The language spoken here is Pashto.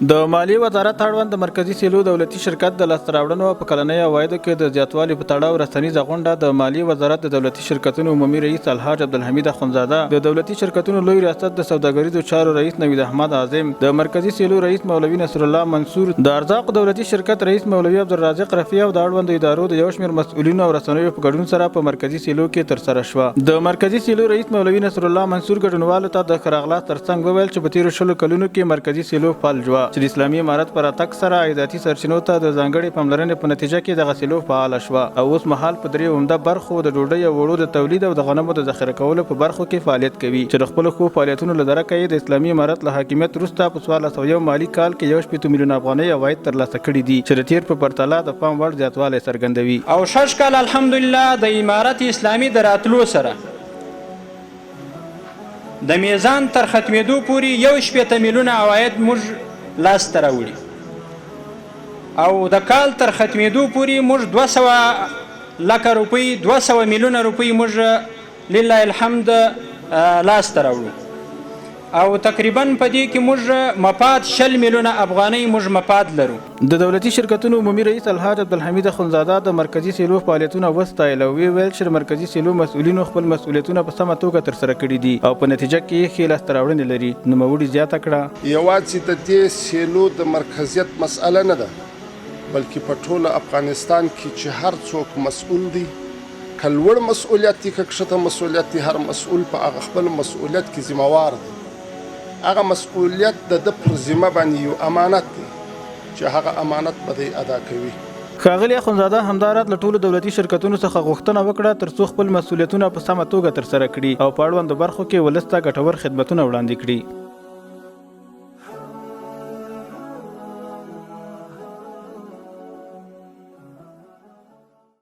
د مالیې وزارت اړوند د مرکزي سیلو دولتي شرکت د لاسته راوړنو په کلنۍ عوایدو کې د زیاتوالي په تړاو رسنیزه غونډه د مالیې وزارت د دولتي شرکتونو عمومي رئیس الحاج عبدالحمید اخندزاده، د دولتي شرکتونو لوی ریاست د سوداګریزو چارو رئیس نوید احمد اعظم، د مرکزي سیلو رئیس مولوي نصر الله منصور، د ارزاقو دولتي شرکت رئیس مولوي عبدالرازق رفیع او د اړوندو ادارو د یو شمېر مسؤلینو او رسنیو په ګډون سره په مرکزي سیلو کې ترسره شوه. د مرکزي سیلو رئیس مولوي نصر الله منصور ګډونوالو ته د ښه راغلاست ترڅنګ وویل چې په تېرو 20 کلونو کې مرکزي سیلو فعال شوه چې د اسلامي امارت پر اتک سره عایداتي سرچینو ته د ځانګړې پاملرنې په نتیجه کې دغه سیلو فعاله شوه او اوس مهال په درې عمده برخو د ډوډۍ او وړو د تولید او د غنمو د ذخیره کولو په برخو کې فعالیت کوي چې د خپلو ښو فعالیتونو له درکه یې د اسلامي امارت له حاکمیت وروسته په 1401 مالي کال کې 1.8 میلیون افغانۍ عواید ترلاسه کړي دي چې د تیر په پرتله د پام وړ زیاتوالی څرګندوي. او 6 کال الحمدلله د امارت اسلامي د راتلو سره د میزان تر ختمېدو پورې 1.8 میلیونه عواید موږ لاسته راوړي او د کال تر ختمېدو پورې موږ 200 لکه روپۍ 200 میلیونه روپۍ موږ لله الحمد لاسته راوړو او تقریبا په دې کې موږ مفاد 20 میلیونه افغانۍ موږ مفاد لرو. د دولتي شرکتونو عمومي رئیس الحاج عبدالحمید اخندزاده د مرکزي سیلو فعالیتونه وستایل او ویل چې د مرکزي سیلو مسؤلینو خپل مسؤلیتونه په سمه توګه ترسره کړي دي او په نتیجه کې ښې لاسته راوړنې لري. نوموړي زیاته کړه یوازې د دې سیلو د مرکزیت مسأله نه ده بلکې په ټول افغانستان کې چې هر څوک مسؤل دی که لوړ مسؤلیت دی که کښته مسؤلیت دی هر مسؤل په هغه خپل مسؤلیت کې ذمهوار دی. هغه مسؤلیت د پر ذمه باندې یو امانت دی چې هغه امانت به دی ادا کوي. ښاغلي اخندزاده همداراز له ټولو دولتي شرکتونو څخه غوښتنه وکړه ترڅو خپل مسؤلیتونه په سمه توګه ترسره کړي او په اړوندو برخو کې ولس ته ګټور خدمتونه وړاندې کړي.